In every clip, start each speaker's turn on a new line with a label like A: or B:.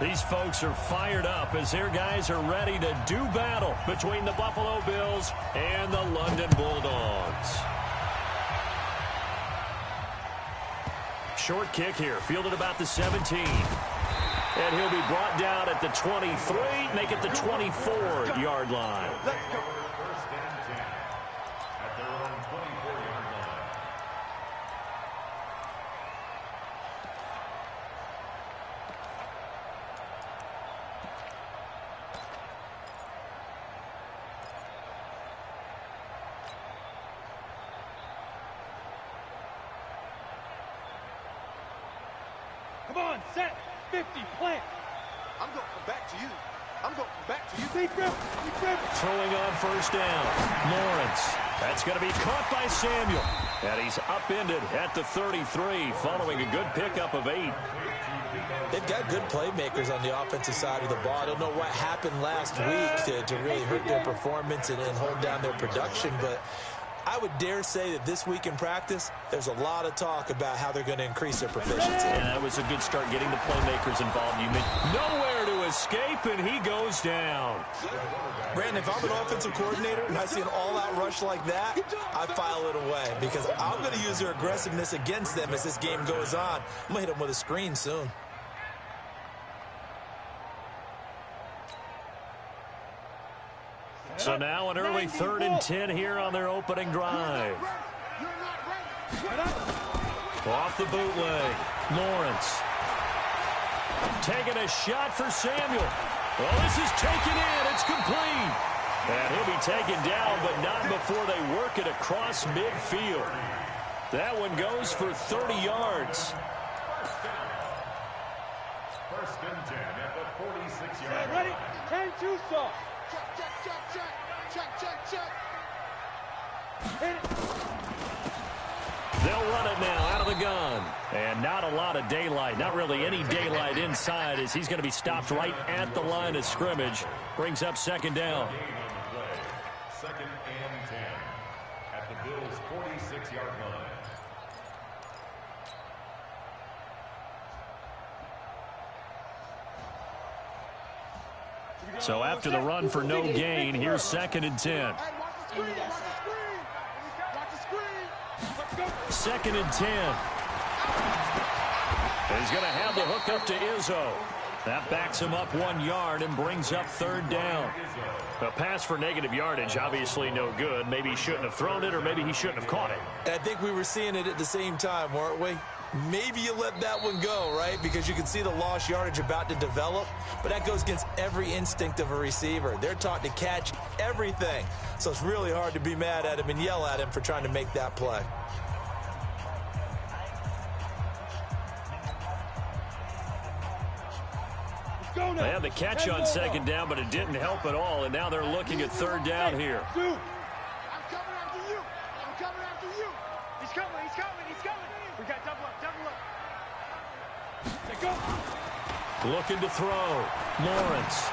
A: These folks are fired up as their guys are ready to do battle between the Buffalo Bills and the London Bulldogs. Short kick here, fielded about the 17. And he'll be brought down at the 23, make it the 24-yard line.
B: Come on, set, 50, plant. I'm going back to you. I'm going back to you. Deep grip, deep grip.
A: Throwing on first down. Lawrence. That's going to be caught by Samuel. And he's upended at the 33 following a good pickup of 8.
C: They've got good playmakers on the offensive side of the ball. I don't know what happened last week to really hurt their performance and hold down their production, but I would dare say that this week in practice, there's a lot of talk about how they're going to increase their proficiency.
A: And that was a good start getting the playmakers involved. You mean nowhere to escape, and he goes down.
C: Brandon, if I'm an offensive coordinator and I see an all-out rush like that, I file it away because I'm going to use their aggressiveness against them as this game goes on. I'm going to hit them with a screen soon.
A: So now an early 3rd and 10 here on their opening drive. Off the bootleg, Lawrence. Taking a shot for Samuel. Well, this is taken in. It's complete. And he'll be taken down, but not before they work it across midfield. That one goes for 30 yards.
D: First and 10 at the 46-yard line.
B: Ready? 10-2 stop. Check. Hit it.
A: They'll run it now out of the gun. And not a lot of daylight, not really any daylight inside as he's going to be stopped right at the line of scrimmage. Brings up 2nd down.
D: 2nd and 10 at the Bills' 46-yard line.
A: So after the run for no gain, here's 2nd and 10. 2nd and 10. He's going to have the hook up to Izzo. That backs him up 1 yard and brings up 3rd down. A pass for negative yardage, obviously no good. Maybe he shouldn't have thrown it, or maybe he shouldn't have caught it.
C: And I think we were seeing it at the same time, weren't we? Maybe you let that one go, right? Because you can see the lost yardage about to develop. But that goes against every instinct of a receiver. They're taught to catch everything. So it's really hard to be mad at him and yell at him for trying to make that play.
A: They had the catch on 2nd down, but it didn't help at all. And now they're looking at 3rd down here.
B: I'm coming after you. He's coming. We got double up. Let go.
A: Looking to throw. Lawrence.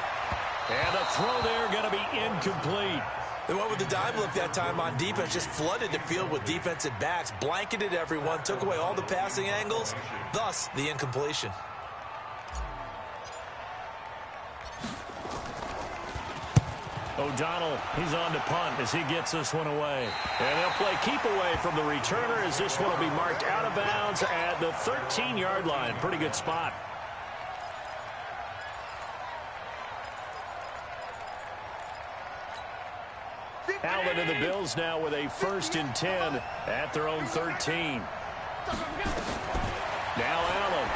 A: And a throw there going to be incomplete.
C: They went with the dime look that time on defense, just flooded the field with defensive backs, blanketed everyone, took away all the passing angles, thus the incompletion.
A: O'Donnell, he's on to punt as he gets this one away. And they'll play keep away from the returner as this one will be marked out of bounds at the 13-yard line. Pretty good spot. Allen and the Bills now with a 1st and 10 at their own 13. Now Allen.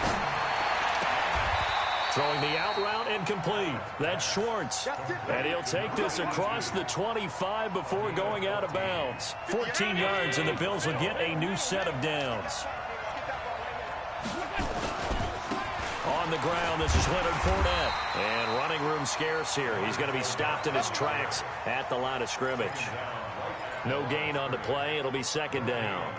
A: Throwing the out route incomplete. That's Schwartz. And he'll take this across the 25 before going out of bounds. 14 yards, and the Bills will get a new set of downs. On the ground, this is Leonard Fournette. And running room scarce here. He's going to be stopped in his tracks at the line of scrimmage. No gain on the play. It'll be 2nd down.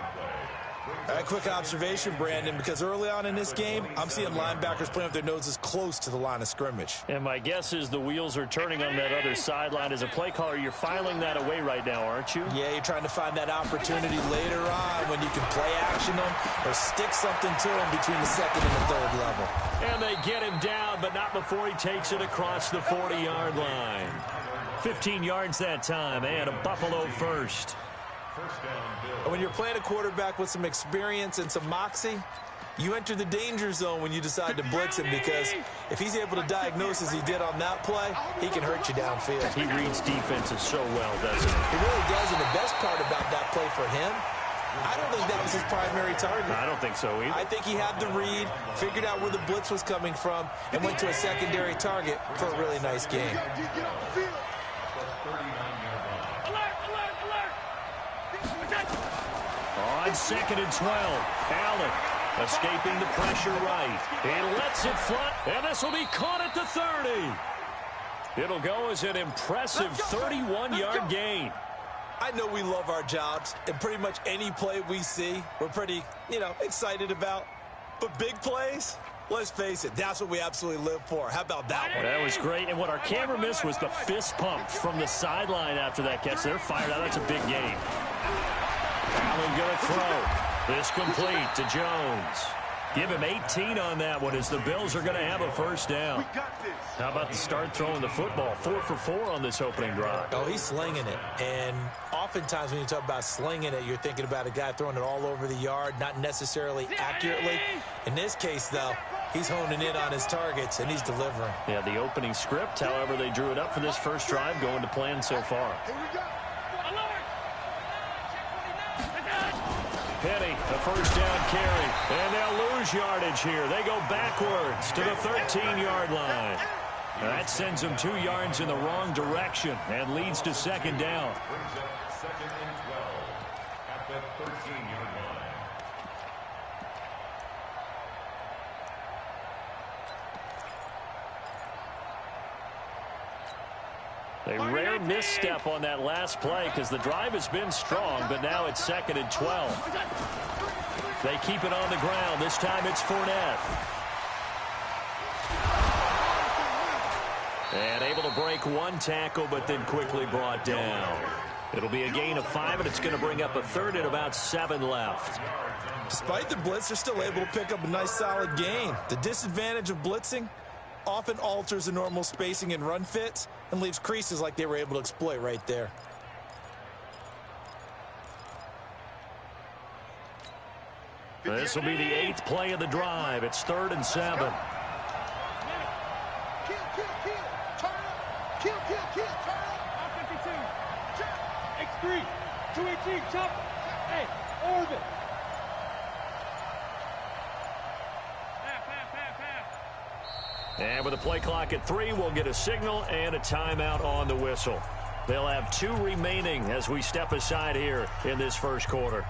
C: A quick observation, Brandon, because early on in this game, I'm seeing linebackers playing with their noses close to the line of scrimmage.
A: And my guess is the wheels are turning on that other sideline. As a play caller, you're filing that away right now, aren't you?
C: Yeah, you're trying to find that opportunity later on when you can play action them or stick something to them between the second and the third level.
A: And they get him down, but not before he takes it across the 40-yard line. 15 yards that time, and a Buffalo first.
C: When you're playing a quarterback with some experience and some moxie, you enter the danger zone when you decide to blitz him, because if he's able to diagnose as he did on that play, he can hurt you downfield.
A: He reads defenses so well, doesn't he?
C: He really does, and the best part about that play for him, I don't think that was his primary target.
A: I don't think so either.
C: I think he had the read, figured out where the blitz was coming from, and went to a secondary target for a really nice game.
A: On 2nd and 12, Allen escaping the pressure right. He lets it fly, and this will be caught at the 30. It'll go as an impressive 31-yard gain.
C: I know we love our jobs, and pretty much any play we see, we're pretty, excited about. But big plays, let's face it, that's what we absolutely live for. How about that one?
A: That was great, and what our camera missed was the fist pump from the sideline after that catch. They're fired out. That's a big game. Allen going to throw. This complete to Jones. Give him 18 on that one, as the Bills are going to have a first down. How about the start throwing the football? 4 for 4 on this opening drive.
C: Oh, he's slinging it. And oftentimes when you talk about slinging it, you're thinking about a guy throwing it all over the yard, not necessarily accurately. In this case, though, he's honing in on his targets, and he's delivering.
A: Yeah, the opening script, however they drew it up for this first drive, going to plan so far. Penny, the first down carry, and they'll lose yardage here. They go backwards to the 13-yard line. That sends them 2 yards in the wrong direction and leads to second down.
D: Brings up 2nd and 12 at the 13-yard line.
A: A rare misstep on that last play, because the drive has been strong, but now it's 2nd and 12. They keep it on the ground. This time it's Fournette. And able to break one tackle, but then quickly brought down. It'll be a gain of 5, and it's going to bring up a third and about 7 left.
C: Despite the blitz, they're still able to pick up a nice solid gain. The disadvantage of blitzing often alters the normal spacing and run fits and leaves creases like they were able to exploit right there.
A: This will be the 8th play of the drive. It's 3rd and 7.
B: Kill, turn up. Kill, turn up. 52. X3, 218, chop. Hey, orbit.
A: And with a play clock at 3, we'll get a signal and a timeout on the whistle. They'll have 2 remaining as we step aside here in this first quarter.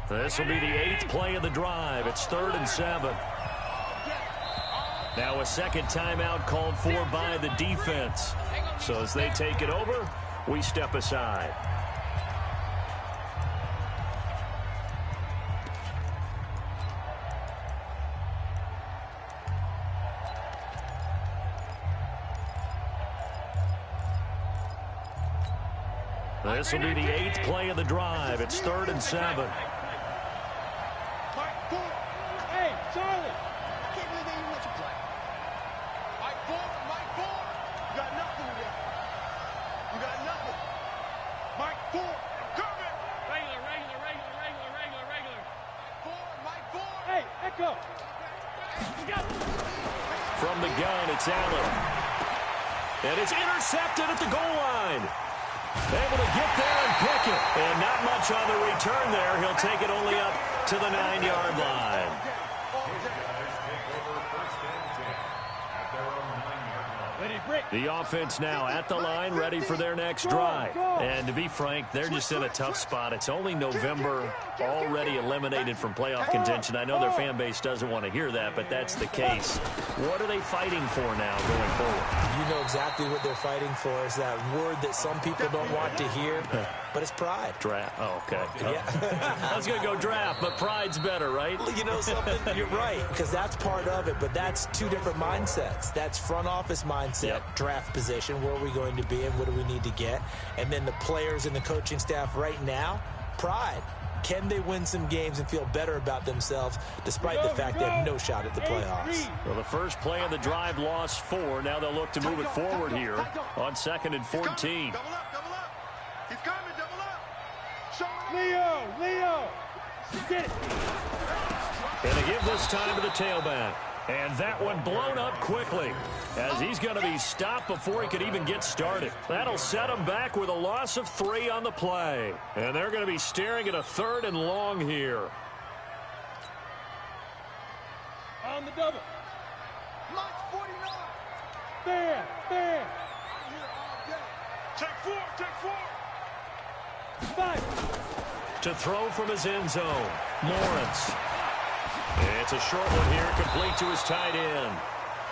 A: This will be the 8th play of the drive. It's 3rd and 7. Now a second timeout called for by the defense. So as they take it over, we step aside. This will be the 8th play of the drive. It's 3rd and 7.
B: Hey, Charlie. I can't believe they even let you play. Mike Ford. You got nothing today. You got nothing. Mike Ford. Coming. Regular. Mike Ford. Hey, Echo.
A: From the gun, it's Allen. And it's intercepted at the goal line. Able to get there and pick it. And not much on the return there. He'll take it only up to the 9-yard line. The offense now at the line, ready for their next drive. And to be frank, they're just in a tough spot. It's only November, already eliminated from playoff contention. I know their fan base doesn't want to hear that, but that's the case. What are they fighting for now going forward?
C: You know exactly what they're fighting for. Is that word that some people don't want to hear, but it's pride.
A: Draft. Oh, okay.
C: Yeah.
A: I was going to go draft, but pride's better, right?
C: You know something? You're right, because that's part of it, but that's two different mindsets. That's front office mindset, draft position, where are we going to be and what do we need to get? And then the players and the coaching staff right now, pride. Can they win some games and feel better about themselves despite the fact they have no shot at the playoffs?
A: Well, the first play of the drive lost 4. Now they'll look to move it forward here on 2nd and 14.
B: Double up. He's coming, double up. Show him.
E: Leo, get it.
A: And they give this time to the tailback. And that one blown up quickly as he's going to be stopped before he could even get started. That'll set him back with a loss of 3 on the play. And they're going to be staring at a 3rd and long here.
E: On the double.
B: Mike's 49.
E: There.
B: I'm here all day. Take 4.
E: 5.
A: To throw from his end zone, Lawrence. It's a short one here, complete to his tight end.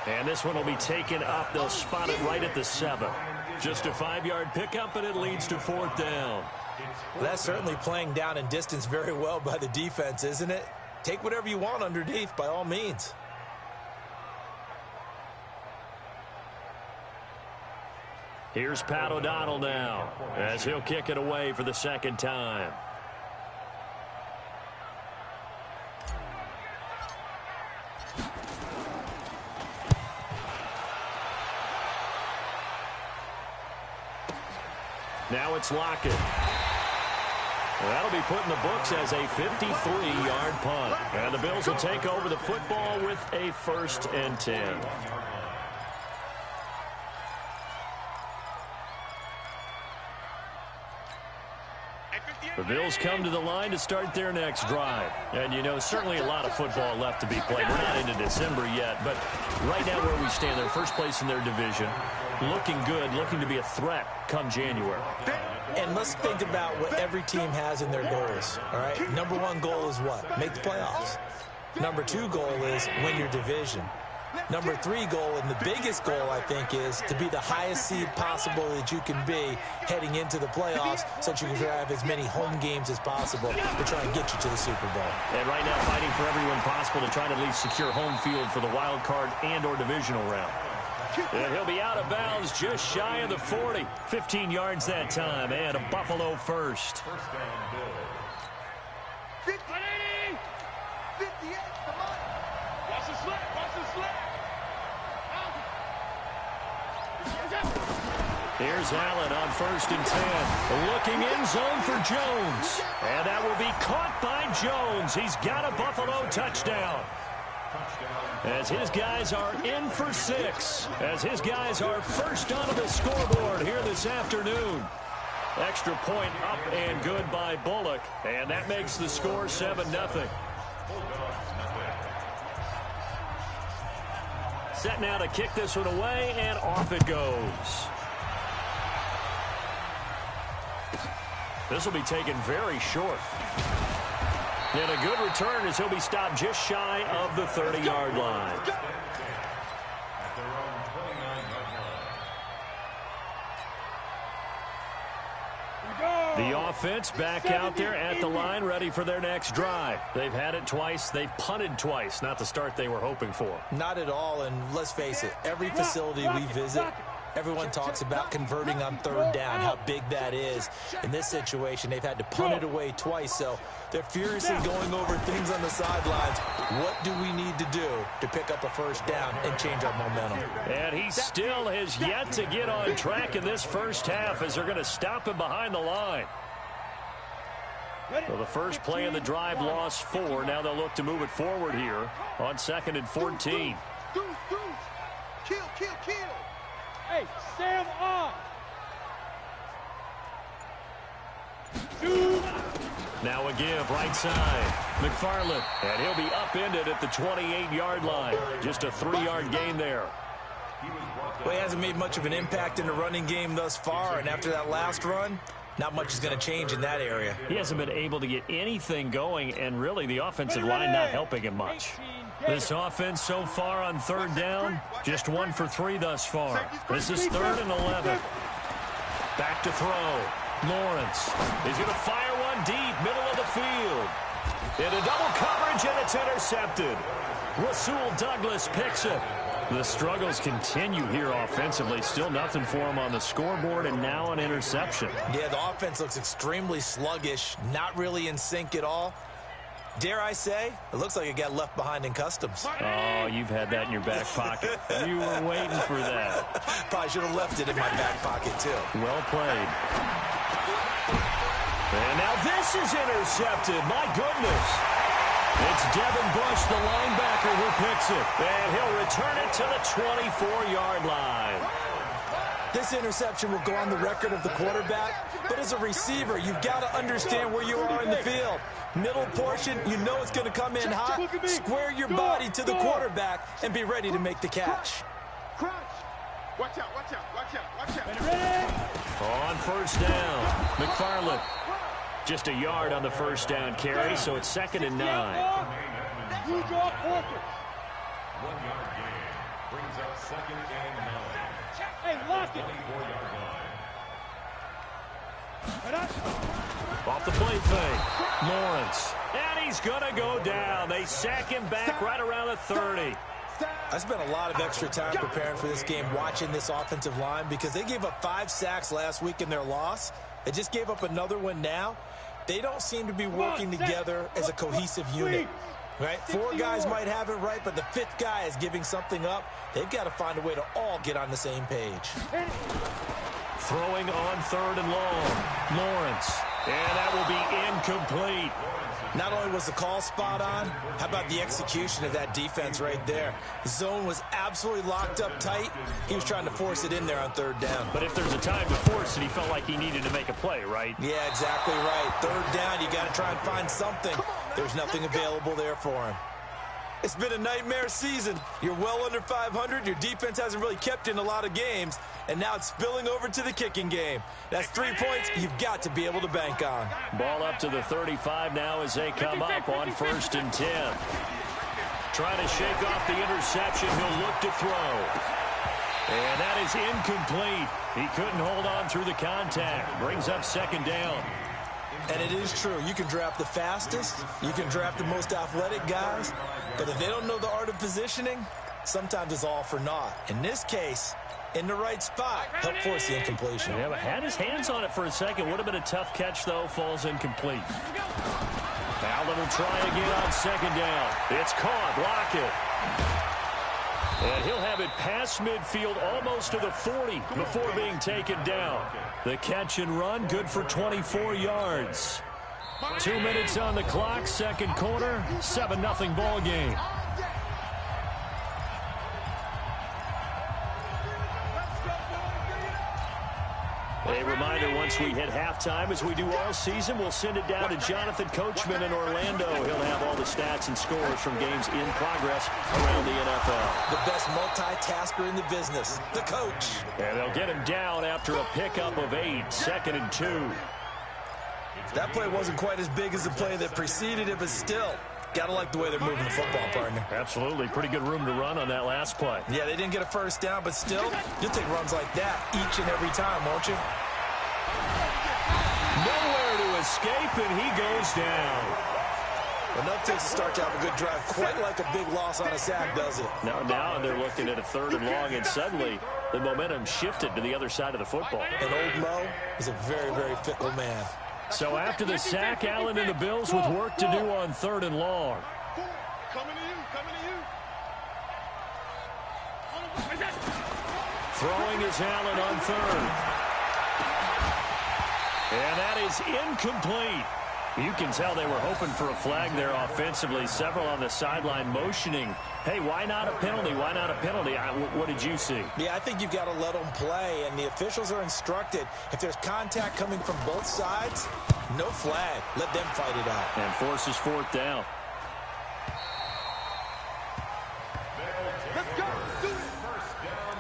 A: And this one will be taken up. They'll spot it right at the 7. Just a 5-yard pickup, and it leads to 4th down.
C: That's certainly playing down and distance very well by the defense, isn't it? Take whatever you want underneath, by all means.
A: Here's Pat O'Donnell now, as he'll kick it away for the 2nd time. Now it's Lockett. That'll be put in the books as a 53-yard punt. And the Bills will take over the football with a 1st and 10. The Bills come to the line to start their next drive. And, you know, certainly a lot of football left to be played. We're not into December yet, but right now where we stand, they're first place in their division. Looking good, looking to be a threat come January.
C: And let's think about what every team has in their goals, all right? Number 1 goal is what? Make the playoffs. Number 2 goal is win your division. Number 3 goal, and the biggest goal, I think, is to be the highest seed possible that you can be heading into the playoffs so that you can have as many home games as possible to try and get you to the Super Bowl.
A: And right now fighting for everyone possible to try to at least secure home field for the wild card and or divisional round. And he'll be out of bounds just shy of the 40. 15 yards that time, and a Buffalo first.
B: 58, come on.
E: Watch the slap.
A: Here's Allen on 1st and 10. Looking in zone for Jones. And that will be caught by Jones. He's got a Buffalo touchdown. As his guys are in for 6. As his guys are first onto the scoreboard here this afternoon. Extra point up and good by Bullock. And that makes the score 7-0. Set now to kick this one away, and off it goes. This will be taken very short. And a good return as he'll be stopped just shy of the 30-yard line. The offense back out there at the line, ready for their next drive. They've had it twice. They've punted twice. Not the start they were hoping for.
C: Not at all, and let's face it, every facility we visit, everyone talks about converting on 3rd down, how big that is. In this situation, they've had to punt it away twice, so they're furiously going over things on the sidelines. What do we need to do to pick up a 1st down and change our momentum?
A: And he still has yet to get on track in this first half as they're going to stop him behind the line. So the first play of the drive lost 4. Now they'll look to move it forward here on 2nd and 14.
B: Kill.
E: Hey, Sam on.
A: Now a give right side. McFarland. And he'll be upended at the 28-yard line. Just a 3-yard gain there.
C: Well, he hasn't made much of an impact in the running game thus far, and after that last run, not much is going to change in that area.
A: He hasn't been able to get anything going, and really the offensive line not helping him much. This offense so far on third down, just 1 for 3 thus far. This is 3rd and 11. Back to throw. Lawrence is going to fire one deep, middle of the field. Into double coverage, and it's intercepted. Rasul Douglas picks it. The struggles continue here offensively. Still nothing for him on the scoreboard, and now an interception.
C: Yeah, the offense looks extremely sluggish, not really in sync at all. Dare I say, it looks like it got left behind in customs.
A: Oh, you've had that in your back pocket. You were waiting for that.
C: Probably should have left it in my back pocket, too.
A: Well played. And now this is intercepted. My goodness. It's Devin Bush, the linebacker, who picks it. And he'll return it to the 24-yard line.
C: This interception will go on the record of the quarterback, but as a receiver, you've got to understand where you are in the field. Middle portion, you know it's going to come in hot. Square your body to the quarterback and be ready to make the catch.
B: Watch out, watch out, watch out, watch out.
A: On first down, McFarland. Just a yard on the first down carry, so it's 2nd and 9.
E: You draw focus.
D: 1-yard gain brings up 2nd and 9.
E: Hey, lock it.
D: 24-yard line.
A: Off the play fake, Lawrence. And he's going to go down. They sack him back right around the 30.
C: I spent a lot of extra time preparing for this game, watching this offensive line, because they gave up 5 sacks last week in their loss. They just gave up another one now. They don't seem to be working together as a cohesive unit, right? 4 guys might have it right, but the 5th guy is giving something up. They've got to find a way to all get on the same page.
A: Throwing on 3rd and long, Lawrence. And that will be incomplete.
C: Not only was the call spot on, how about the execution of that defense right there? The zone was absolutely locked up tight. He was trying to force it in there on 3rd down.
A: But if there's a time to force it, he felt like he needed to make a play, right?
C: Yeah, exactly right. 3rd down, you got to try and find something. There's nothing available there for him. It's been a nightmare season. You're well under 500. Your defense hasn't really kept in a lot of games. And now it's spilling over to the kicking game. That's 3 points you've got to be able to bank on.
A: Ball up to the 35 now as they come up on 1st and 10. Trying to shake off the interception. He'll look to throw. And that is incomplete. He couldn't hold on through the contact. Brings up 2nd down.
C: And it is true. You can draft the fastest. You can draft the most athletic guys. But if they don't know the art of positioning, sometimes it's all for naught. In this case, in the right spot, help force the incompletion.
A: Yeah, but had his hands on it for a second. Would have been a tough catch, though. Falls incomplete. Allen will try again on 2nd down. It's caught. Lockett. And he'll have it past midfield, almost to the 40 before being taken down. The catch and run, good for 24 yards. 2 minutes on the clock, 2nd quarter, 7-0 ball game. A reminder, once we hit halftime, as we do all season, we'll send it down to Jonathan Coachman in Orlando. He'll have all the stats and scores from games in progress around the NFL.
C: The best multitasker in the business, the coach.
A: And they'll get him down after a pickup of 8, 2nd and 2.
C: That play wasn't quite as big as the play that preceded it, but still, gotta like the way they're moving the football, partner.
A: Absolutely. Pretty good room to run on that last play.
C: Yeah, they didn't get a 1st down, but still, you'll take runs like that each and every time, won't you?
A: Nowhere to escape, and he goes down.
C: Enough takes to start to have a good drive, quite like a big loss on a sack, does it?
A: Now they're looking at a 3rd and long, and suddenly the momentum shifted to the other side of the football.
C: And old Mo is a very, very fickle man.
A: So after the sack, Allen and the Bills with work to do on 3rd and long.
B: Coming to you, coming to you.
A: Throwing is Allen on 3rd. And that is incomplete. You can tell they were hoping for a flag there offensively. Several on the sideline motioning. Hey, why not a penalty? Why not a penalty? What did you see?
C: Yeah, I think you've got to let them play, and the officials are instructed. If there's contact coming from both sides, no flag. Let them fight it out.
A: And forces 4th down.
B: Let's go. Do it. 1st down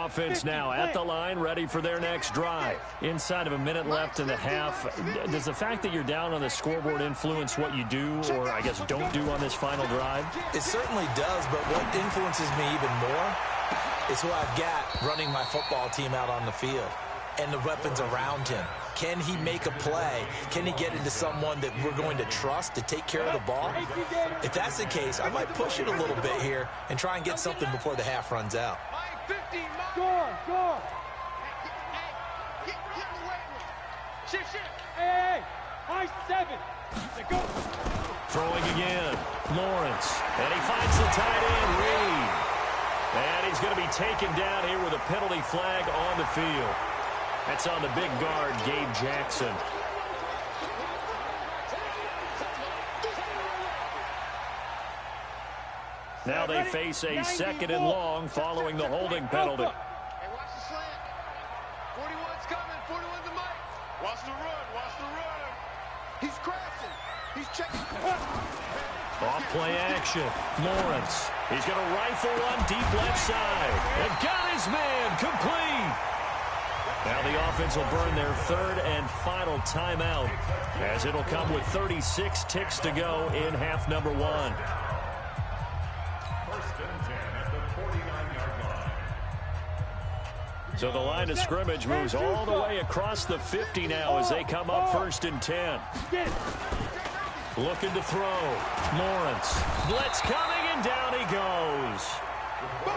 A: offense now at the line, ready for their next drive. Inside of a minute left in the half, does the fact that you're down on the scoreboard influence what you do, or I guess don't do on this final drive?
C: It certainly does, but what influences me even more is who I've got running my football team out on the field and the weapons around him. Can he make a play? Can he get into someone that we're going to trust to take care of the ball? If that's the case, I might push it a little bit here and try and get something before the half runs out.
E: Score! Hey, high 7. Go.
A: Throwing again, Lawrence. And he finds the tight end, Reed. And he's going to be taken down here with a penalty flag on the field. That's on the big guard, Gabe Jackson. Now they face a 2nd and long following the holding penalty.
B: Hey, watch the slant. 41's coming. 41's the mic. Watch the run. Watch the run. He's crashing. He's checking.
A: Off play action. Lawrence. He's going to rifle one deep left side. And got his man complete. Now the offense will burn their 3rd and final timeout, as it'll come with 36 ticks to go in half number 1.
D: 1st and 10 at the 49-yard line.
A: So the line of scrimmage moves all the way across the 50 now as they come up 1st and 10. Looking to throw. Lawrence. Blitz coming, and down he goes.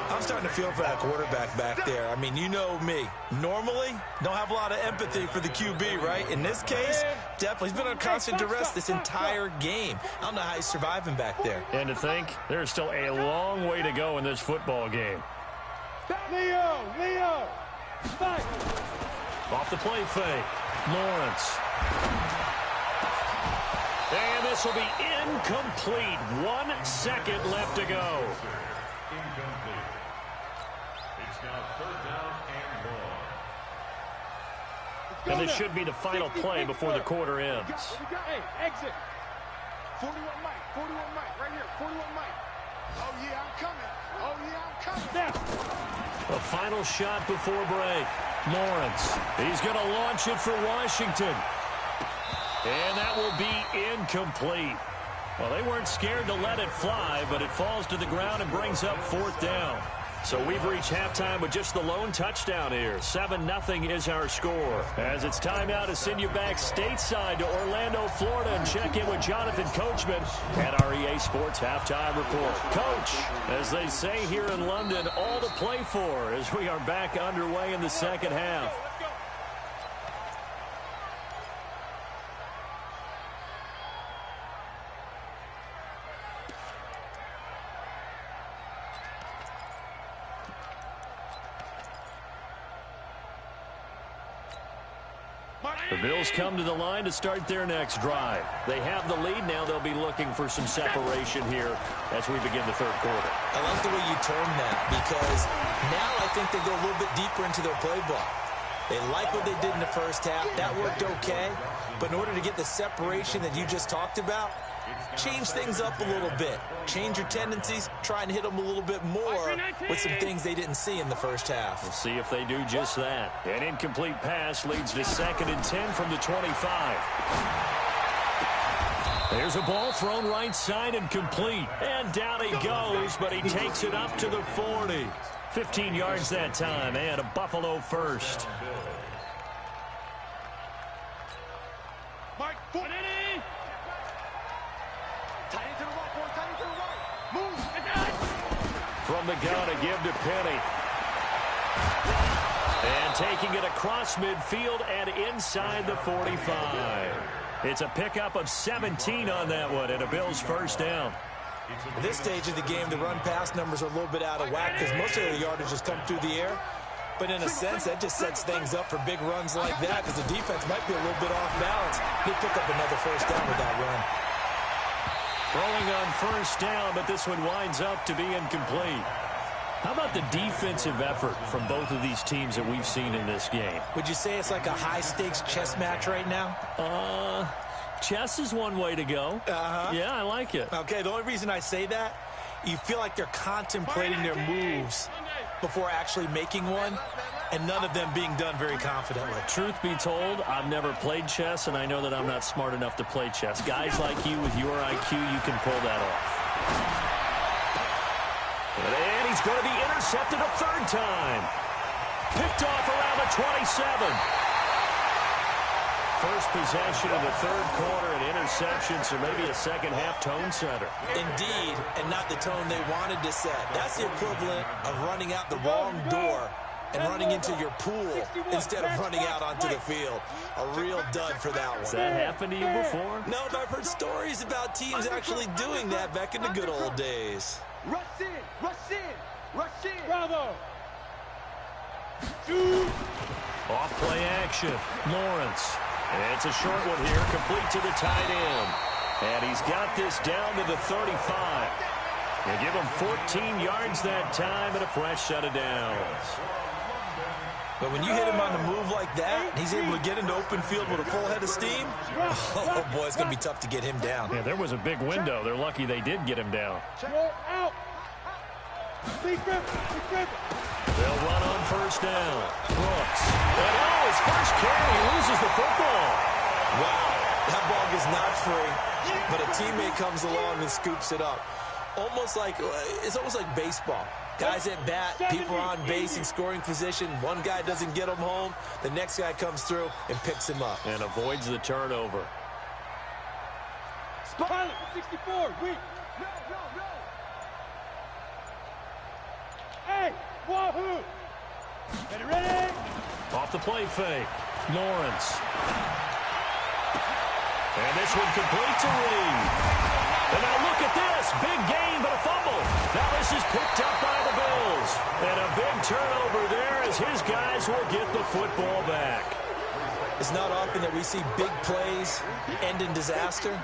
C: I'm starting to feel for that quarterback back there. I mean, you know me. Normally, don't have a lot of empathy for the QB, right? In this case, definitely. He's been on constant duress this entire game. I don't know how he's surviving back there.
A: And to think, there's still a long way to go in this football game.
E: Leo! Fight!
A: Off the play fake. Lawrence. And this will be incomplete. 1 second left to go.
D: Incomplete. It's now 3rd down and long.
A: And this should be the final play before the quarter ends.
E: Hey, exit.
B: 41 Mike. 41 Mike. Right here. 41 Mike. Oh, yeah, I'm coming. Oh, yeah, I'm coming.
E: Now.
A: The final shot before break. Lawrence. He's going to launch it for Washington. And that will be incomplete. Well, they weren't scared to let it fly, but it falls to the ground and brings up 4th down. So we've reached halftime with just the lone touchdown here. 7-0 is our score. As it's time now to send you back stateside to Orlando, Florida, and check in with Jonathan Coachman at our EA Sports Halftime Report. Coach, as they say here in London, all to play for as we are back underway in the 2nd half. The Bills come to the line to start their next drive. They have the lead. Now they'll be looking for some separation here as we begin the 3rd quarter.
C: I like the way you term that, because now I think they go a little bit deeper into their playbook. They like what they did in the 1st half. That worked okay. But in order to get the separation that you just talked about, change things up a little bit. Change your tendencies. Try and hit them a little bit more with some things they didn't see in the 1st half.
A: We'll see if they do just that. An incomplete pass leads to 2nd and 10 from the 25. There's a ball thrown right side and complete. And down he goes, but he takes it up to the 40. 15 yards that time, and a Buffalo first.
B: Mike, foot. Tight into the right, boy. Tight into the right. Move.
A: From the gun, a give to Penny. And taking it across midfield and inside the 45. It's a pickup of 17 on that one, and a Bills 1st down.
C: At this stage of the game, the run-pass numbers are a little bit out of whack because most of the yardage just come through the air. But in a sense, that just sets things up for big runs like that because the defense might be a little bit off balance. They pick up another 1st down with that run.
A: Throwing on 1st down, but this one winds up to be incomplete. How about the defensive effort from both of these teams that we've seen in this game?
C: Would you say it's like a high-stakes chess match right now?
A: Chess is one way to go. Yeah, I like it.
C: Okay, the only reason I say that, you feel like they're contemplating their moves before actually making one, and none of them being done very confidently.
A: Truth be told, I've never played chess, and I know that I'm not smart enough to play chess. Guys like you with your IQ, you can pull that off. And he's going to be intercepted a third time. Picked off around the 27. First possession of the third quarter, an interception, so maybe a second-half tone setter.
C: Indeed, and not the tone they wanted to set. That's the equivalent of running out the wrong door and running into your pool instead of running out onto the field. A real dud for that one.
A: Has that happened to you before?
C: No, but I've heard stories about teams actually doing that back in the good old days.
B: Rush in, rush in, rush in.
E: Bravo.
A: Off play action. Lawrence. And it's a short one here, complete to the tight end. And he's got this down to the 35. They give him 14 yards that time and a fresh set of downs.
C: But when you hit him on the move like that, he's able to get into open field with a full head of steam. Oh, boy, it's going to be tough to get him down.
A: Yeah, there was a big window. They're lucky they did get him down.
E: Roll out. Big grip.
A: They'll run on first down. Brooks. And his first carry, he loses the football.
C: Wow, that ball gets knocked free, but a teammate comes along and scoops it up. It's almost like baseball. Guys at bat, people are on base in scoring position. One guy doesn't get him home. The next guy comes through and picks him up.
A: And avoids the turnover.
E: Pilot, 64, weak.
B: No.
E: Hey, wahoo. Ready?
A: Off the play fake. Lawrence. And this one complete to Reed. And now look at this. Big gain, but a fumble. Now this is picked up by the Bills. And a big turnover there as his guys will get the football back.
C: It's not often that we see big plays end in disaster.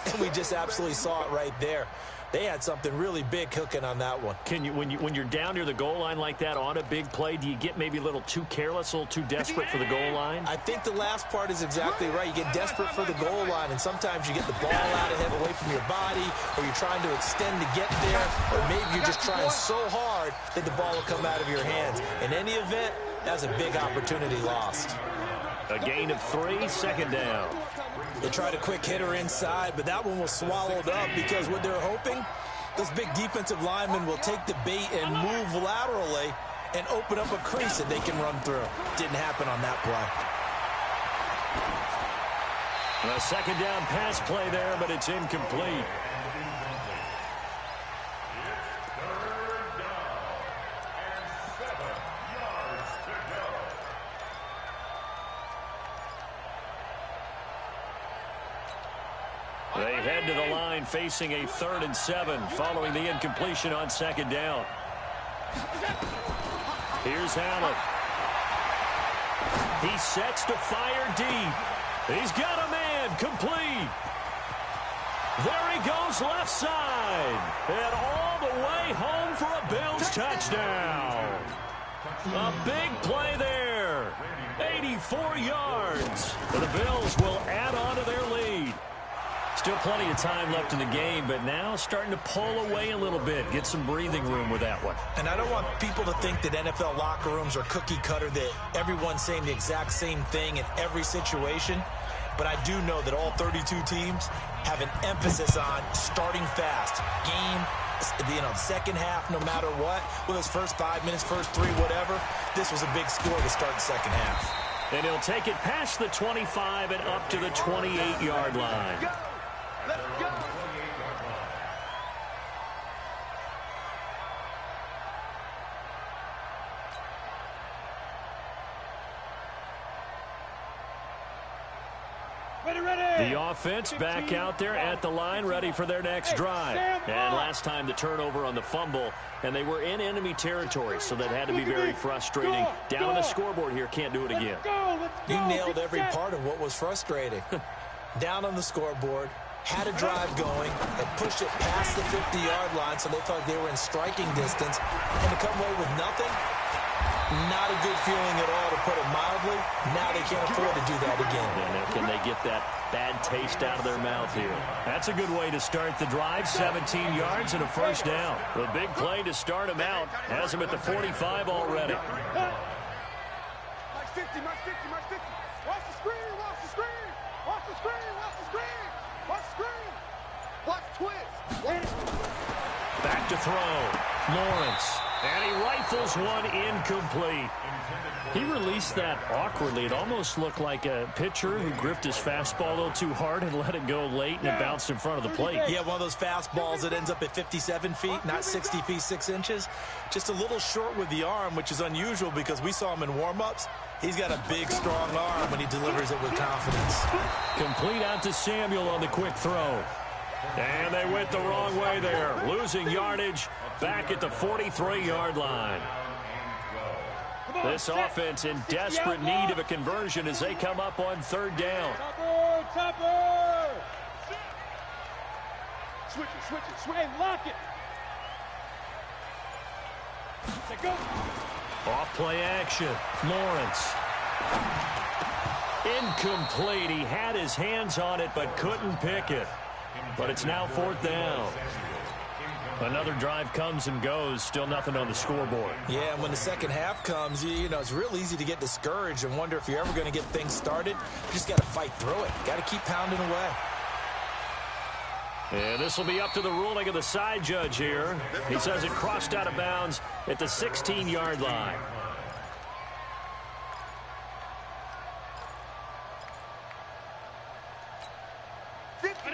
C: And we just absolutely saw it right there. They had something really big cooking on that one.
A: Can you, when you're down near the goal line like that on a big play, do you get maybe a little too careless, a little too desperate for the goal line?
C: I think the last part is exactly right. You get desperate for the goal line, and sometimes you get the ball out ahead away from your body, or you're trying to extend to get there, or maybe you're just trying so hard that the ball will come out of your hands. In any event, that's a big opportunity lost.
A: A gain of 3, second down.
C: They tried a quick hitter inside, but that one was swallowed up because what they're hoping, those big defensive linemen will take the bait and move laterally and open up a crease that they can run through. Didn't happen on that play.
A: A second down pass play there, but it's incomplete. They head to the line facing a 3rd and 7 following the incompletion on second down. Here's Allen. He sets to fire deep. He's got a man complete. There he goes left side. And all the way home for a Bills touchdown. A big play there. 84 yards. And the Bills will add on to their lead. Still plenty of time left in the game, but now starting to pull away a little bit. Get some breathing room with that one.
C: And I don't want people to think that NFL locker rooms are cookie cutter, that everyone's saying the exact same thing in every situation. But I do know that all 32 teams have an emphasis on starting fast. Game, second half, no matter what. Whether it's first 5 minutes, first 3, whatever. This was a big score to start the second half.
A: And he'll take it past the 25 and up to the 28-yard line.
B: Let's go.
A: The offense back out there at the line, ready for their next drive. And last time the turnover on the fumble, and they were in enemy territory, so that had to be very frustrating. Down on the scoreboard here, can't do it again.
C: You nailed every part of what was frustrating. Down on the scoreboard, had a drive going, and pushed it past the 50-yard line, so they thought they were in striking distance, and to come away with nothing, Not a good feeling at all, to put it mildly. Now they can't afford to do that again.
A: And now can they get that bad taste out of their mouth here? That's a good way to start the drive. 17 yards and a first down. The big play to start him out has him at the 45 already.
B: Mike 50, Mike 50, Mike 50. Watch the screen, watch the screen. Watch the screen, watch the screen. Watch the screen. Watch the twist.
A: Back to throw. Lawrence. And he rifles one incomplete. He released that awkwardly. It almost looked like a pitcher who gripped his fastball a little too hard and let it go late, and it bounced in front of the plate.
C: Yeah, one of those fastballs that ends up at 57 feet, not 60 feet, 6 inches. Just a little short with the arm, which is unusual because we saw him in warm-ups. He's got a big, strong arm when he delivers it with confidence.
A: Complete out to Samuel on the quick throw. And they went the wrong way there. Losing yardage back at the 43-yard line. This offense in desperate need of a conversion as they come up on third down.
E: Topper!
B: Switch it, switch it, switch
E: Hey,
B: it.
E: lock it! Say go!
A: Off play action. Lawrence. Incomplete. He had his hands on it but couldn't pick it. But it's now fourth down. Another drive comes and goes. Still nothing on the scoreboard.
C: Yeah, and when the second half comes, you know, it's real easy to get discouraged and wonder if you're ever going to get things started. You just got to fight through it. Got to keep pounding away.
A: And this will be up to the ruling of the side judge here. He says it crossed out of bounds at the 16-yard line.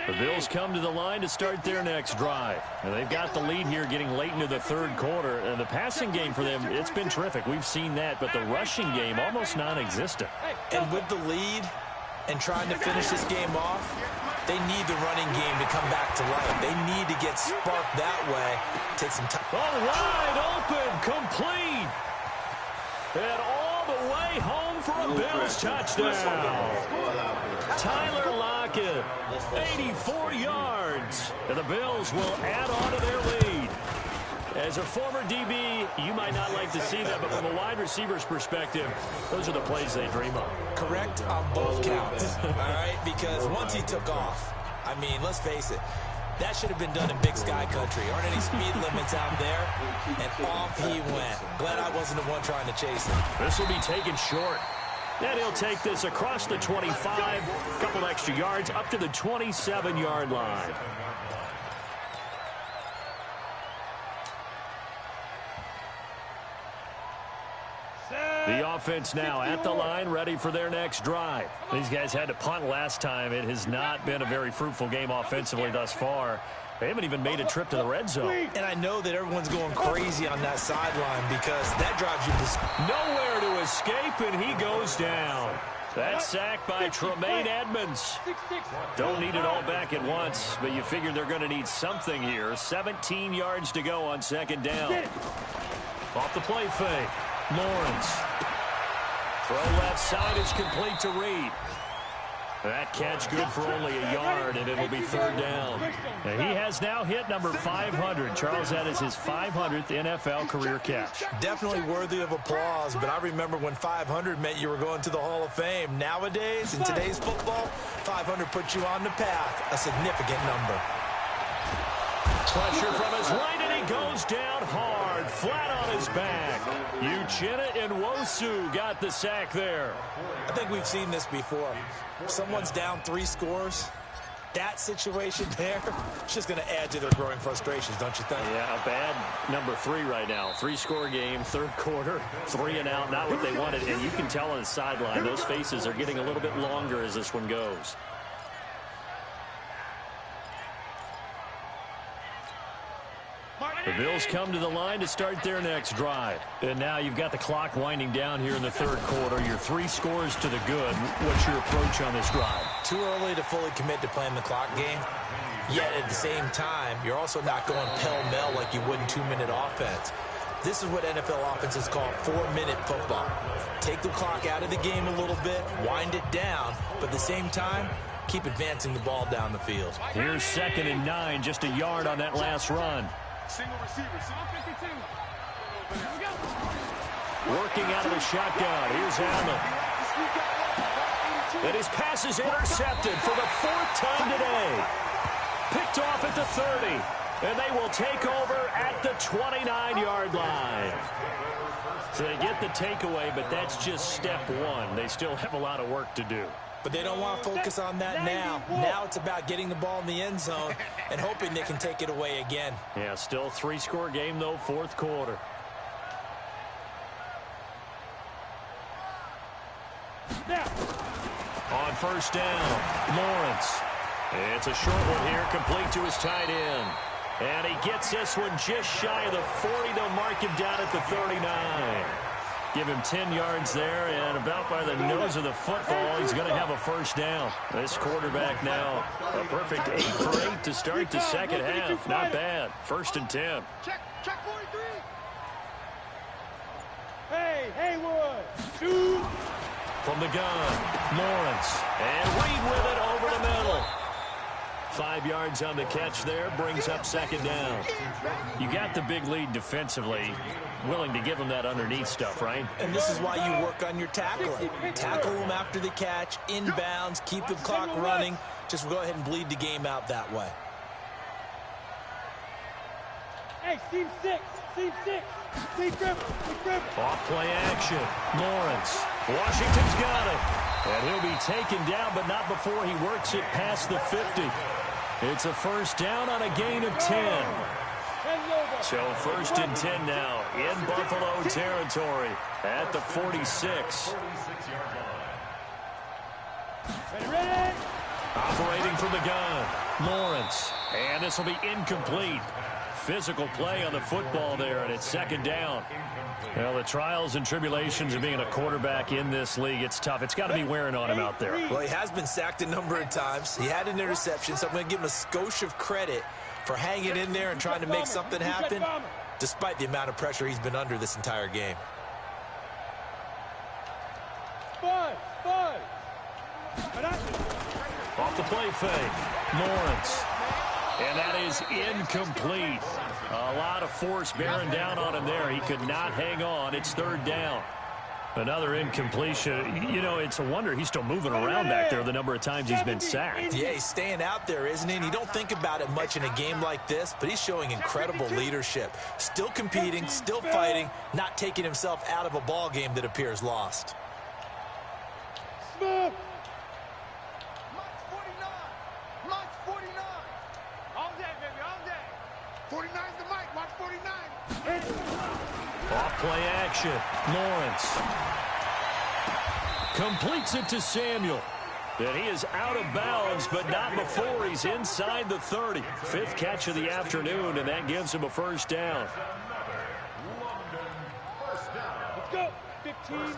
A: The Bills come to the line to start their next drive. And they've got the lead here getting late into the third quarter. And the passing game for them, it's been terrific. We've seen that. But the rushing game, almost non-existent.
C: And with the lead and trying to finish this game off, they need the running game to come back to life. They need to get sparked that way. Take some time.
A: Oh, wide open, complete. And all the way home for a Bills touchdown. Tyler Lockett, 84 yards. And the Bills will add on to their lead. As a former DB, you might not like to see that, but from a wide receiver's perspective, those are the plays they dream of.
C: Correct on both counts, all right? Because once he took off, I mean, let's face it, that should have been done in Big Sky Country. Aren't any speed limits out there? And off he went. Glad I wasn't the one trying to chase him.
A: This will be taken short. And he'll take this across the 25, a couple extra yards, up to the 27-yard line. The offense now at the line, ready for their next drive. These guys had to punt last time. It has not been a very fruitful game offensively thus far. They haven't even made a trip to the red zone.
C: And I know that everyone's going crazy on that sideline because that drives you to...
A: Nowhere to escape, and he goes down. That sack by Tremaine Edmonds. Don't need it all back at once, but you figure they're going to need something here. 17 yards to go on second down. Off the play fake. Lawrence. Throw left side is complete to Reed. That catch good for only a yard, and it'll be third down. And he has now hit number 500. Charles, that is his 500th NFL career catch.
C: Definitely worthy of applause, but I remember when 500 meant you were going to the Hall of Fame. Nowadays, in today's football, 500 puts you on the path, a significant number.
A: Pressure from his right, and he goes down hard, flat on his back. Uchenna Nwosu got the sack there.
C: I think we've seen this before. If someone's down 3 scores, that situation there, it's just going to add to their growing frustrations, don't you think?
A: Yeah, a bad number 3 right now. 3-score game, third quarter, 3 and out, not what they wanted. And you can tell on the sideline, those faces are getting a little bit longer as this one goes. The Bills come to the line to start their next drive. And now you've got the clock winding down here in the third quarter. You're 3 scores to the good. What's your approach on this drive?
C: Too early to fully commit to playing the clock game. Yet at the same time, you're also not going pell-mell like you would in 2-minute offense. This is what NFL offenses call 4-minute football. Take the clock out of the game a little bit, wind it down, but at the same time, keep advancing the ball down the field.
A: Here's 2nd and 9, just a yard on that last run.
B: Single receiver, single 52.
A: Working out of the shotgun. Here's Allen. And his pass is intercepted for the 4th time today. Picked off at the 30. And they will take over at the 29-yard line. So they get the takeaway, but that's just step one. They still have a lot of work to do.
C: But they don't want to focus on that now. Now it's about getting the ball in the end zone and hoping they can take it away again.
A: Yeah, still 3-score game, though, 4th quarter. On 1st down, Lawrence. It's a short one here, complete to his tight end. And he gets this one just shy of the 40. They'll mark him down at the 39. Give him 10 yards there, and about by the nose of the football, he's going to have a 1st down. This quarterback now, a perfect 8 for 8 to start the second half. Not bad. 1st and 10.
B: Check 43.
E: Hey, Haywood. Shoot.
A: From the gun, Lawrence. And Reed with it over the middle. 5 yards on the catch there, brings up 2nd down. You got the big lead defensively. Willing to give them that underneath stuff, right?
C: And this is why you work on your tackling. Tackle them after the catch, inbounds, keep the clock running. Just go ahead and bleed the game out that way.
E: Hey, seam 6. Seam 6. Seam dribble.
A: Off play action. Lawrence. Washington's got it. And he'll be taken down, but not before he works it past the 50. It's a 1st down on a gain of 10. So 1st and 10 now in Buffalo territory at the 46.
E: Ready?
A: Operating from the gun, Lawrence. And this will be incomplete. Physical play on the football there, and it's 2nd down. Well, the trials and tribulations of being a quarterback in this league, it's tough. It's got to be wearing on him out there.
C: Well, he has been sacked a number of times. He had an interception, so I'm going to give him a skosh of credit for hanging in there and trying to make something happen, despite the amount of pressure he's been under this entire game.
E: Five.
A: Off the play fake, Lawrence. And that is incomplete. A lot of force bearing down on him there. He could not hang on. It's 3rd down. Another incompletion. You know, it's a wonder he's still moving around back there the number of times he's been sacked.
C: Yeah, he's staying out there, isn't he? And you don't think about it much in a game like this, but he's showing incredible leadership. Still competing, still fighting, not taking himself out of a ball game that appears lost.
E: Smith.
B: Mike's 49. All day, baby, all day. 49's the Mike. Watch 49.
A: Off play action. Lawrence completes it to Samuel. And he is out of bounds, but not before he's inside the 30. 5th catch of the afternoon, and that gives him a 1st down.
E: Let's go. 15.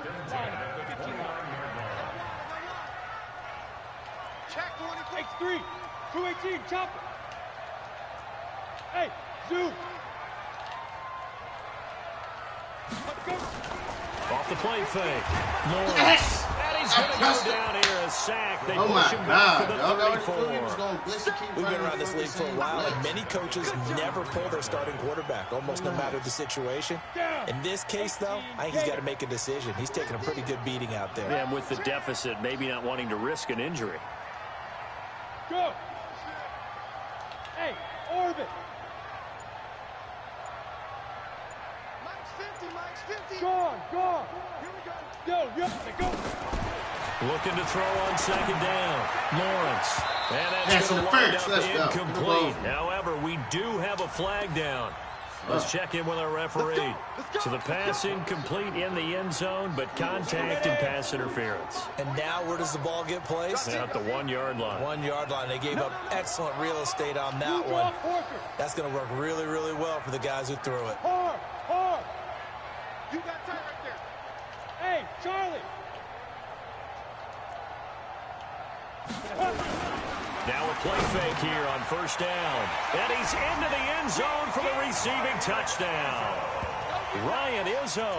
B: Check 24.
E: X3. 218. Chop it. Hey, zoom. Let's go.
A: Off the play fake. Lawrence. And he's going to go down here. A sack. They
F: Oh
A: push
F: my
A: him back to
F: God,
A: the
F: dog. I always told you he was
A: 34.
F: gonna blitz and keep
C: We've been
F: running
C: around this
F: the
C: league for a
F: same
C: while, and
F: blitz.
C: many coaches never pull their starting quarterback, almost no matter the situation. In this case, though, I think he's got to make a decision. He's taking a pretty good beating out there.
A: And with the deficit, maybe not wanting to risk an injury.
E: Go. Hey, orbit.
B: Mike's 50.
E: Gone.
B: Here we go.
E: Yo, go.
A: Looking to throw on 2nd down. Lawrence. And that's
F: That's
A: going to
F: a
A: wind
F: first.
A: up
F: Let's go.
A: incomplete. However, we do have a flag down. Let's check in with our referee. So the pass incomplete in the end zone, but contact and pass interference.
C: And now where does the ball get placed?
A: At the 1-yard line.
C: 1-yard line. They gave up excellent real estate on that one. That's going to work really, really well for the guys who threw it.
E: Hard.
B: You got time right there.
E: Hey, Charlie.
A: Now a play fake here on 1st down. And he's into the end zone for the receiving touchdown. Ryan Izzo,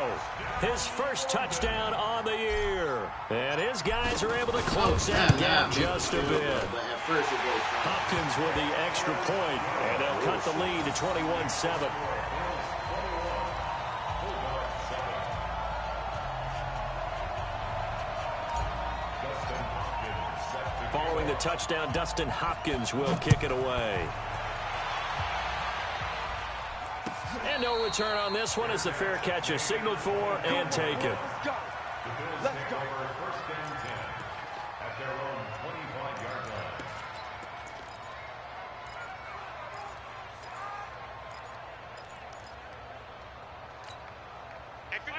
A: his 1st touchdown on the year. And his guys are able to close that gap just a bit. Hopkins with the extra point, and they'll cut the lead to 21-7. touchdown. Dustin Hopkins will kick it away. And no return on this one as the fair catch is signaled for and taken.
B: Let's go. Let's go.
D: First and 10 at their own 25-yard line.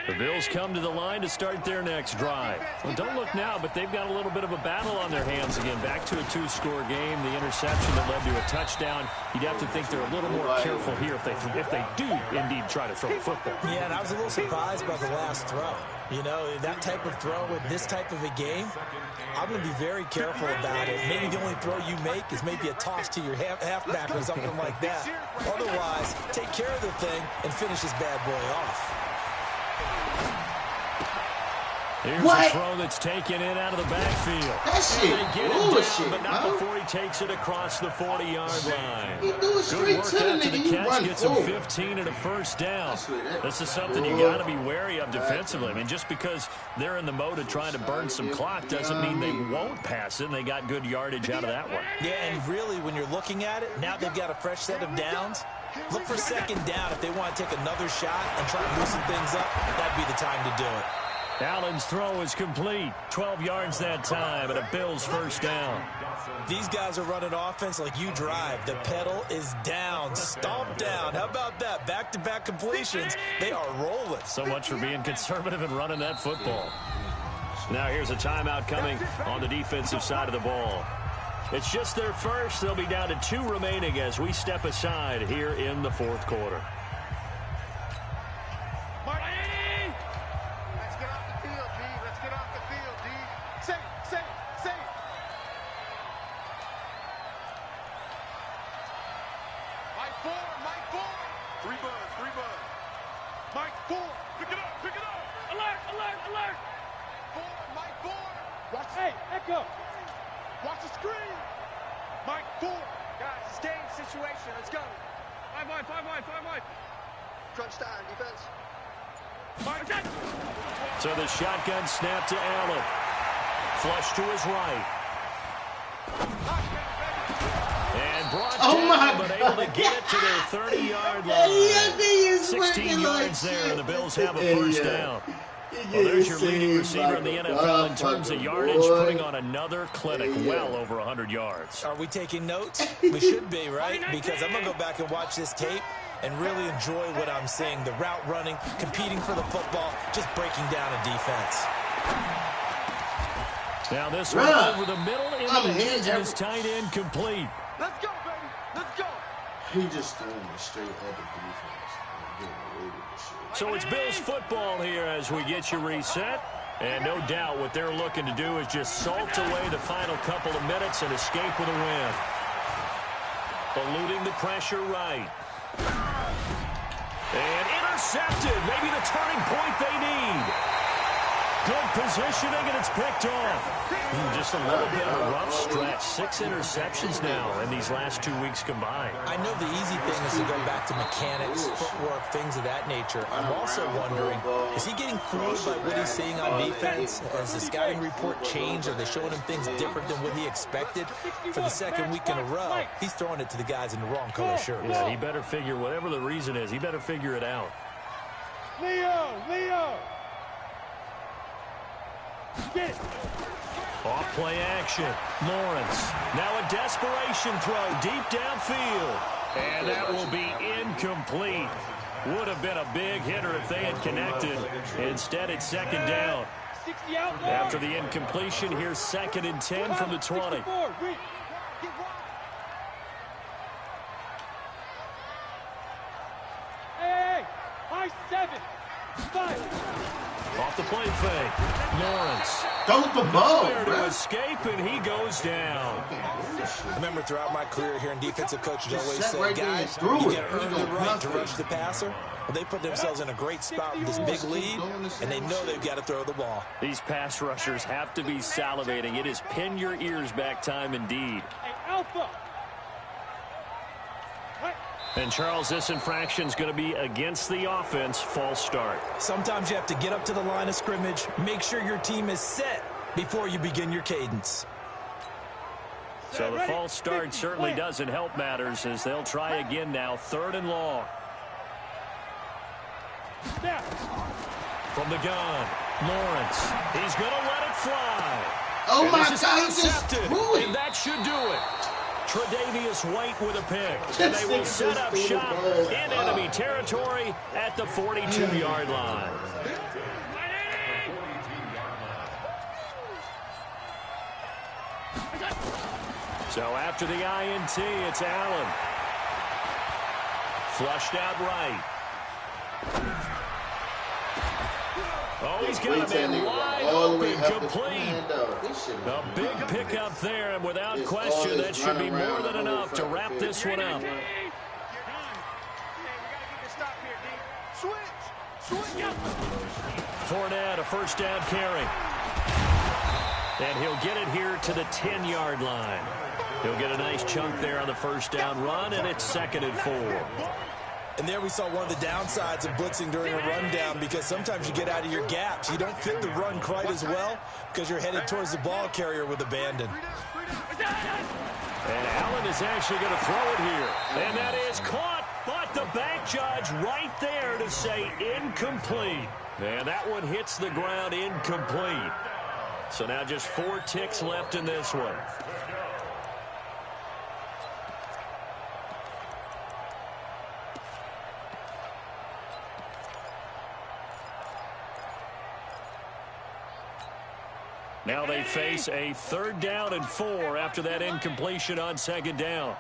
A: The Bills come to the line to start their next drive. Well, don't look now, but they've got a little bit of a battle on their hands again. Back to a two-score game. The interception that led to a touchdown. You'd have to think they're a little more careful here if they do indeed try to throw the football.
C: Yeah, and I was a little surprised by the last throw. You know, that type of throw with this type of a game, I'm going to be very careful about it. Maybe the only throw you make is maybe a toss to your halfback or something like that. Otherwise, take care of the thing and finish this bad boy off.
A: Here's a throw that's taken in out of the backfield.
F: That shit bullshit,
A: but not before he takes it across the 40-yard line.
F: He threw it straight to the
A: Good
F: nigga.
A: work out to the catch, gets him 15 and a first down. This is something you got to be wary of defensively. I mean, just because they're in the mode of trying to burn some clock doesn't mean they won't pass it, and they got good yardage out of that one.
C: Yeah, and really, when you're looking at it, now they've got a fresh set of downs. Look for second down if they want to take another shot and try to loosen things up. That'd be the time to do it.
A: Allen's throw is complete. 12 yards that time, and a Bills first down.
C: These guys are running offense like you drive. The pedal is down, stomp down. How about that? Back-to-back completions. They are rolling.
A: So much for being conservative and running that football. Now here's a timeout coming on the defensive side of the ball. It's just their first. They'll be down to 2 remaining as we step aside here in the fourth quarter.
B: Watch the screen. Mike Ford. Guys, it's game situation. Let's go. 5 wide. Crunch time, defense.
A: So the shotgun snap to Allen. Flush to his right. And brought down, but able to get it to their 30-yard line. 16 yards there, and the Bills have a first down. Well, there's your leading receiver in the NFL in terms of yardage, putting on another clinic, well over 100 yards.
C: Are we taking notes? We should be, right? Because I'm going to go back and watch this tape and really enjoy what I'm seeing. The route running, competing for the football, just breaking down a defense.
A: Now this one over the middle into the hands of his tight end complete.
B: Let's go, baby. Let's go.
F: He just throwing it straight at the defense.
A: So it's Bills football here as we get you reset. And no doubt what they're looking to do is just salt away the final couple of minutes and escape with a win. Eluding the pressure right. And intercepted. Maybe the turning point they need. Good positioning, and it's picked off. Just a little bit of a rough stretch. 6 interceptions now in these last 2 weeks combined.
C: I know the easy thing is to go back to mechanics, footwork, things of that nature. I'm also wondering, is he getting fooled by what he's seeing on defense? Has the scouting report changed? Are they showing him things different than what he expected? For the second week in a row, he's throwing it to the guys in the wrong color shirts.
A: Yeah, he better figure, whatever the reason is, he better figure it out.
E: Leo! Get it.
A: Off play action. Lawrence. Now a desperation throw deep downfield. And that will be incomplete. Would have been a big hitter if they had connected. Instead, it's second down. After the incompletion, here's 2nd and 10 from the 20.
E: Hey, high 7, 5.
A: Off the play fake. Lawrence.
F: Throw the ball,
A: There to
F: bro.
A: escape, and he goes down.
C: I remember throughout my career hearing defensive coaches always
F: Set
C: say,
F: right there and
C: guys,
F: threw
C: you
F: it.
C: got to earn
F: He
C: the
F: gonna
C: right to
F: bluff
C: rush
F: it.
C: the passer. Well, they put themselves in a great spot with this big lead, and they know they've got to throw the ball.
A: These pass rushers have to be salivating. It is pin your ears back time indeed.
E: Hey, Alpha.
A: And Charles, this infraction's going to be against the offense. False start.
C: Sometimes you have to get up to the line of scrimmage, make sure your team is set before you begin your cadence.
A: So the false start certainly doesn't help matters as they'll try again now, 3rd and long. From the gun, Lawrence. He's going to let it fly.
F: Oh
A: and
F: my
A: this
F: God,
A: is
F: he just
A: intercepted,
F: threw it.
A: and that should do it. Tre'Davious White with a pick, and they will set up shop in enemy territory at the 42-yard line. So after the INT, it's Allen. Flushed out right. Oh, he's got him in wide open, complete. A big pickup there, and without question, that should be more than enough to wrap this one up. Fournette, a first down carry. And he'll get it here to the 10-yard line. He'll get a nice chunk there on the first down run, and it's 2nd and 4.
C: And there we saw one of the downsides of blitzing during a rundown, because sometimes you get out of your gaps. You don't fit the run quite as well because you're headed towards the ball carrier with abandon.
A: And Allen is actually going to throw it here. And that is caught, but the back judge right there to say incomplete. And that one hits the ground incomplete. So now just 4 ticks left in this one. Now they face a 3rd down and 4 after that incompletion on 2nd down.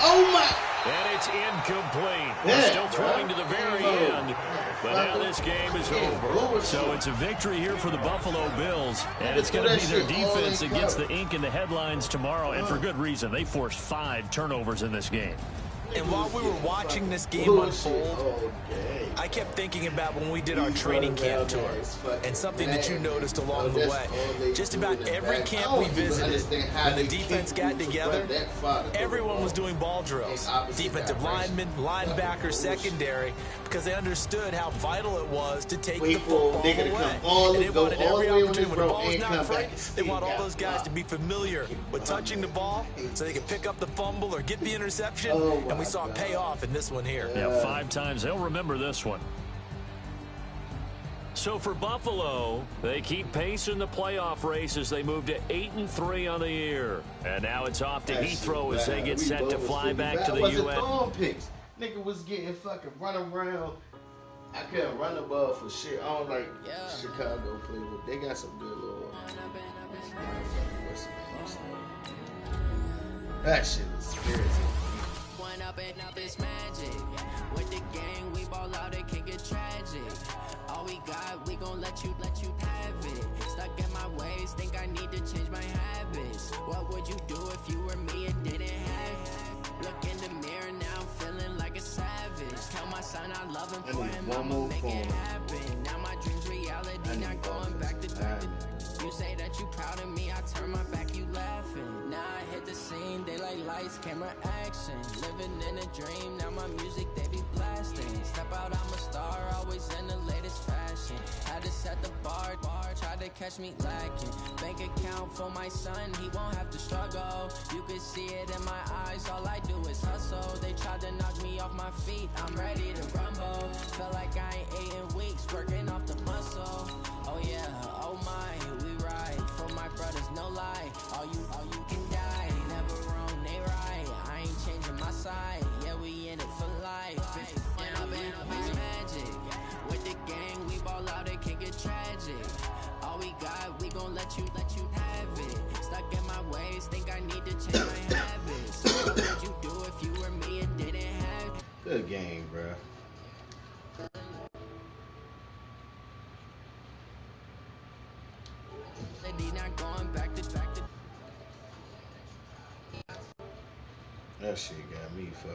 F: Oh my!
A: And it's incomplete. They're still throwing to the very end. But now this game is over. So it's a victory here for the Buffalo Bills. And it's going to be their defense that gets the ink in the headlines tomorrow. And for good reason. They forced 5 turnovers in this game.
C: And while we were watching this game unfold, I kept thinking about when we did our training camp tour and something that you noticed along the way. Just about every camp we visited, when the defense got together, everyone was doing ball drills. Defensive linemen, linebackers, secondary, because they understood how vital it was to take the football away. And they wanted every opportunity when the ball was not free. They want all those guys to be familiar with touching the ball so they can pick up the fumble or get the interception. And we saw it pay off in this one here.
A: Yeah, 5 times. They'll remember this one. So for Buffalo, they keep pace in the playoff race as they move to 8-3 on the year. And now it's off to Heathrow as they get set to fly back to the U.S.
F: Nigga was getting fucking run around. I couldn't run the ball for shit. I don't like Chicago play, but they got some good little. That shit is crazy.
G: Up it's magic. With the gang, we ball out, it can get tragic. All we got, we gon' let you have it. Stuck in my ways, think I need to change my habits. What would you do if you were me and didn't have it? Look in the mirror now, I'm feeling like a savage. Tell my son I love him for him, I'ma make it happen. Now my dream's reality, not going back to dreaming. You say that you proud of me, I turn my back, you laughing. Now I hit the scene, they like lights, camera, action. Living in a dream, now my music, they be blasting. Step out, I'm a star, always in the latest fashion. Had to set the bar, tried to catch me lacking. Bank account for my son, he won't have to struggle. You can see it in my eyes, all I do is hustle. They tried to knock me off my feet, I'm ready to rumble. Felt like I ain't ate in weeks, working off the muscle. Oh yeah, oh my, we ride for my brothers, no lie. All you can die, never wrong, they right. I ain't changing my side, yeah, we in it for life. And I've been it's magic. With the gang, we ball out, it can get tragic. All we got, we gon' let you have it. Stuck in my ways, think I need to change my habits. What would you do if you were me and didn't have it?
F: Good game, bro.
G: Not going back to
F: That shit got me fucking